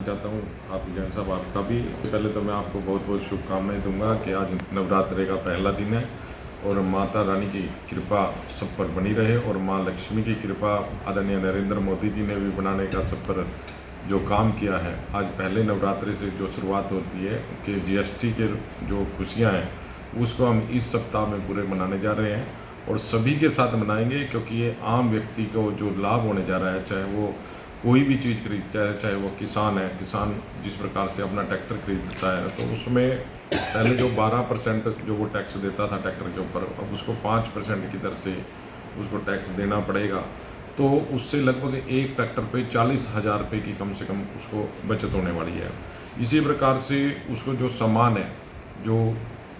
चाहता हूँ आप जैन साहब आपका भी। पहले तो मैं आपको बहुत बहुत शुभकामनाएं दूंगा कि आज नवरात्रि का पहला दिन है और माता रानी की कृपा सब पर बनी रहे और माँ लक्ष्मी की कृपा आदरणीय नरेंद्र मोदी जी ने भी बनाने का सब पर जो काम किया है। आज पहले नवरात्रि से जो शुरुआत होती है कि जीएसटी के जो खुशियाँ हैं उसको हम इस सप्ताह में पूरे मनाने जा रहे हैं और सभी के साथ मनाएंगे, क्योंकि ये आम व्यक्ति को जो लाभ होने जा रहा है, चाहे वो कोई भी चीज़ खरीदता है, चाहे वो किसान है, किसान जिस प्रकार से अपना ट्रैक्टर खरीदता है तो उसमें पहले जो 12% जो वो टैक्स देता था ट्रैक्टर के ऊपर, अब उसको 5% की दर से उसको टैक्स देना पड़ेगा। तो उससे लगभग एक ट्रैक्टर पे 40,000 रुपये की कम से कम उसको बचत होने वाली है। इसी प्रकार से उसको जो सामान है, जो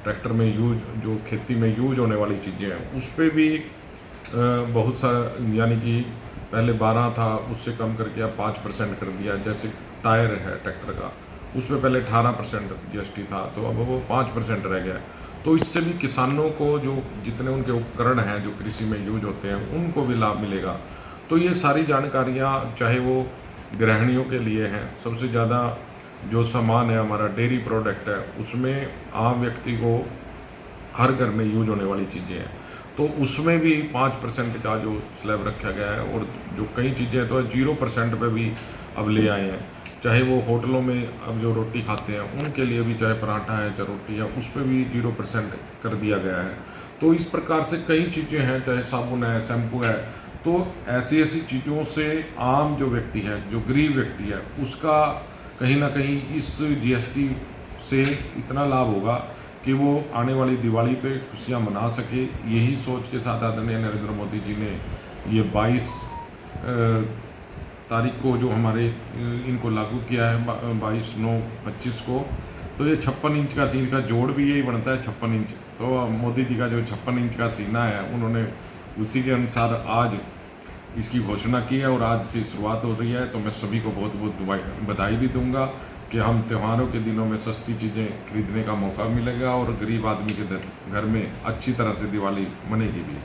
ट्रैक्टर में यूज, जो खेती में यूज होने वाली चीज़ें हैं, उस पर भी बहुत सा, यानी कि पहले 12 था, उससे कम करके अब 5% कर दिया। जैसे टायर है ट्रैक्टर का, उस पर पहले 18% जीएसटी था, तो अब वो 5% रह गया। तो इससे भी किसानों को जो जितने उनके उपकरण हैं जो कृषि में यूज होते हैं उनको भी लाभ मिलेगा। तो ये सारी जानकारियाँ चाहे वो गृहिणियों के लिए हैं, सबसे ज़्यादा जो सामान है हमारा डेयरी प्रोडक्ट है उसमें आम व्यक्ति को हर घर में यूज होने वाली चीज़ें हैं, तो उसमें भी 5% का जो स्लैब रखा गया है। और जो कई चीज़ें तो 0% पे भी अब ले आए हैं, चाहे वो होटलों में अब जो रोटी खाते हैं उनके लिए भी, चाहे पराठा है चाहे रोटी है, उस पर भी 0% कर दिया गया है। तो इस प्रकार से कई चीज़ें हैं, चाहे साबुन है, शैम्पू है। तो ऐसी ऐसी चीज़ों से आम जो व्यक्ति है, जो गरीब व्यक्ति है, उसका कहीं ना कहीं इस जीएसटी से इतना लाभ होगा कि वो आने वाली दिवाली पे खुशियाँ मना सके। यही सोच के साथ आदरणीय नरेंद्र मोदी जी ने ये 22 तारीख को जो हमारे इनको लागू किया है, 22/9/25 को। तो ये 56 इंच का सीन का जोड़ भी यही बनता है, 56 इंच। तो मोदी जी का जो 56 इंच का सीना है, उन्होंने उसी के अनुसार आज इसकी घोषणा की है और आज से शुरुआत हो रही है। तो मैं सभी को बहुत बहुत बधाई भी दूंगा कि हम त्योहारों के दिनों में सस्ती चीज़ें खरीदने का मौका मिलेगा और गरीब आदमी के घर में अच्छी तरह से दिवाली मनेगी भी।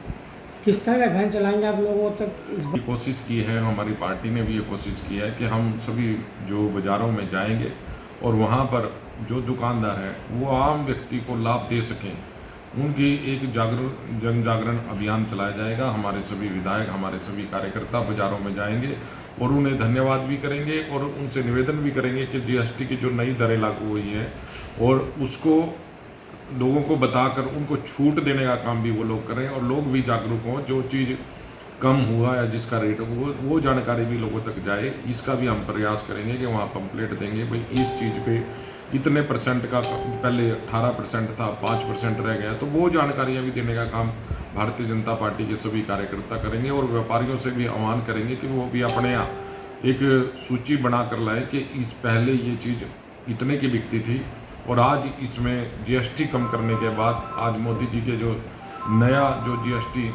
किस तरह का अभियान चलाएंगे आप लोगों तक? कोशिश की है, हमारी पार्टी ने भी ये कोशिश की है कि हम सभी जो बाज़ारों में जाएंगे और वहाँ पर जो दुकानदार हैं वो आम व्यक्ति को लाभ दे सकें, उनकी एक जन जागरण अभियान चलाया जाएगा। हमारे सभी विधायक, हमारे सभी कार्यकर्ता बाज़ारों में जाएंगे और उन्हें धन्यवाद भी करेंगे और उनसे निवेदन भी करेंगे कि जीएसटी की जो नई दरें लागू हुई हैं और उसको लोगों को बताकर उनको छूट देने का काम भी वो लोग करें और लोग भी जागरूक हों। जो चीज़ कम हुआ या जिसका रेट वो जानकारी भी लोगों तक जाए, इसका भी हम प्रयास करेंगे कि वहाँ पंपलेट देंगे, भाई इस चीज़ पे इतने % का, पहले 18% था, 5% रह गया। तो वो जानकारियाँ भी देने का काम भारतीय जनता पार्टी के सभी कार्यकर्ता करेंगे और व्यापारियों से भी आह्वान करेंगे कि वो भी अपने यहाँ एक सूची बना कर लाए कि इस पहले ये चीज़ इतने की बिकती थी और आज इसमें जीएसटी कम करने के बाद आज मोदी जी के जो नया जो जीएसटी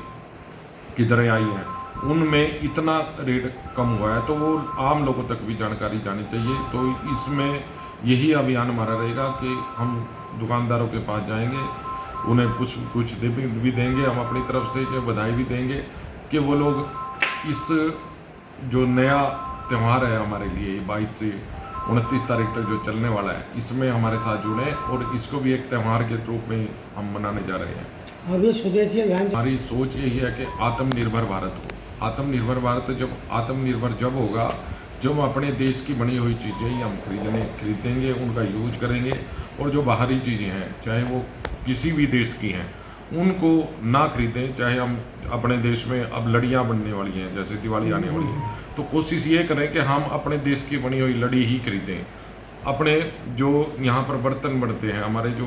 की दरें आई हैं उनमें इतना रेट कम हुआ है, तो वो आम लोगों तक भी जानकारी जानी चाहिए। तो इसमें यही अभियान हमारा रहेगा कि हम दुकानदारों के पास जाएंगे, उन्हें कुछ भी देंगे, हम अपनी तरफ से जो बधाई भी देंगे कि वो लोग इस जो नया त्यौहार है हमारे लिए 22 से 29 तारीख तक जो चलने वाला है, इसमें हमारे साथ जुड़ें और इसको भी एक त्यौहार के रूप में हम मनाने जा रहे हैं। अभी स्वदेशी अभियान हमारी सोच यही है कि आत्मनिर्भर भारत हो। आत्मनिर्भर भारत जब होगा जब हम अपने देश की बनी हुई चीज़ें ही हम खरीदेंगे, उनका यूज करेंगे और जो बाहरी चीज़ें हैं चाहे वो किसी भी देश की हैं उनको ना खरीदें। चाहे हम अपने देश में अब लड़ियाँ बनने वाली हैं, जैसे दिवाली आने वाली है, तो कोशिश ये करें कि हम अपने देश की बनी हुई लड़ी ही खरीदें। अपने जो यहाँ पर बर्तन बनते हैं, हमारे जो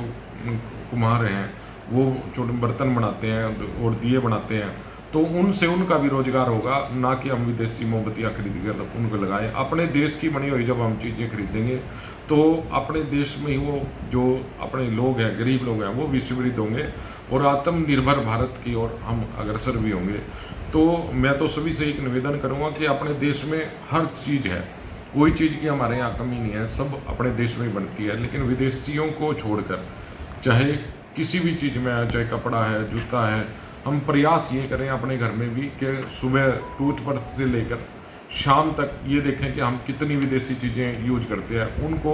कुम्हार हैं वो छोटे बर्तन बनाते हैं और दिए बनाते हैं, तो उनसे उनका भी रोजगार होगा, ना कि हम विदेशी मोमबत्तियाँ खरीद कर उनको लगाएं। अपने देश की बनी हुई जब हम चीज़ें खरीदेंगे तो अपने देश में ही वो जो अपने लोग हैं, गरीब लोग हैं, वो भी समृद्ध होंगे और आत्मनिर्भर भारत की ओर हम अग्रसर भी होंगे। तो मैं तो सभी से एक निवेदन करूँगा कि अपने देश में हर चीज़ है, कोई चीज़ की हमारे यहाँ कमी नहीं है, सब अपने देश में ही बनती है। लेकिन विदेशियों को छोड़कर चाहे किसी भी चीज़ में है, चाहे कपड़ा है, जूता है, हम प्रयास ये करें अपने घर में भी कि सुबह टूथब्रश से लेकर शाम तक ये देखें कि हम कितनी विदेशी चीज़ें यूज करते हैं। उनको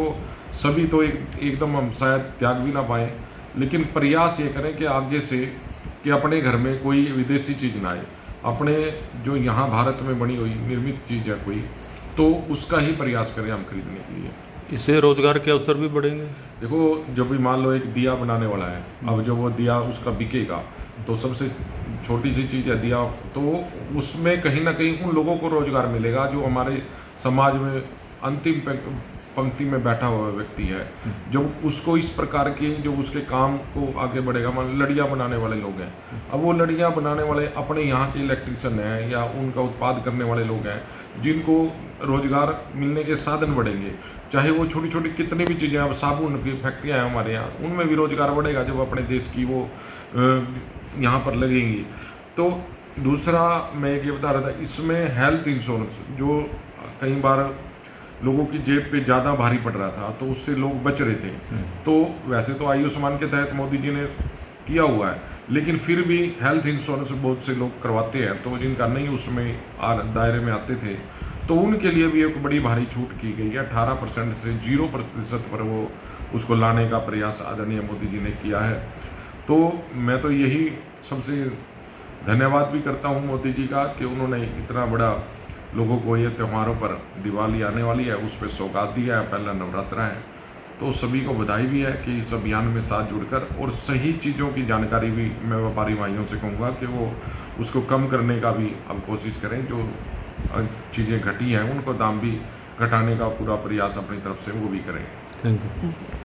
सभी तो एकदम हम शायद त्याग भी ना पाएँ, लेकिन प्रयास ये करें कि आगे से कि अपने घर में कोई विदेशी चीज़ ना आए। अपने जो यहाँ भारत में बनी हुई निर्मित चीज़ है कोई, तो उसका ही प्रयास करें हम खरीदने के लिए। इससे रोजगार के अवसर भी बढ़ेंगे। देखो, जब भी मान लो एक दिया बनाने वाला है, अब जब वो दिया उसका बिकेगा तो सबसे छोटी सी चीज़ है दिया, तो उसमें कहीं ना कहीं उन लोगों को रोजगार मिलेगा जो हमारे समाज में अंतिम पंक्ति में बैठा हुआ व्यक्ति है, जब उसको इस प्रकार की जो उसके काम को आगे बढ़ेगा। मान लड़ियाँ बनाने वाले लोग हैं, अब वो लड़ियाँ बनाने वाले अपने यहाँ के इलेक्ट्रिशियन हैं या उनका उत्पाद करने वाले लोग हैं, जिनको रोजगार मिलने के साधन बढ़ेंगे। चाहे वो छोटी छोटी कितनी भी चीज़ें, अब साबुन की फैक्ट्रियाँ हैं हमारे यहाँ, उनमें भी रोजगार बढ़ेगा जब अपने देश की वो यहाँ पर लगेंगी। तो दूसरा मैं ये बता रहा था, इसमें हेल्थ इंश्योरेंस जो कई बार लोगों की जेब पे ज़्यादा भारी पड़ रहा था, तो उससे लोग बच रहे थे। तो वैसे तो आयुष्मान के तहत मोदी जी ने किया हुआ है, लेकिन फिर भी हेल्थ इंश्योरेंस बहुत से लोग करवाते हैं, तो जिनका नहीं उसमें दायरे में आते थे, तो उनके लिए भी एक बड़ी भारी छूट की गई है। 18% से 0% पर वो उसको लाने का प्रयास आदरणीय मोदी जी ने किया है। तो मैं तो यही सबसे धन्यवाद भी करता हूँ मोदी जी का कि उन्होंने इतना बड़ा लोगों को ये त्योहारों पर, दिवाली आने वाली है उस पर सौगात दिया है, पहला नवरात्रा है, तो सभी को बधाई भी है कि इस अभियान में साथ जुड़कर और सही चीज़ों की जानकारी भी मैं व्यापारी भाइयों से कहूँगा कि वो उसको कम करने का भी अब कोशिश करें। जो चीज़ें घटी हैं उनको दाम भी घटाने का पूरा प्रयास अपनी तरफ से वो भी करें। Thank you.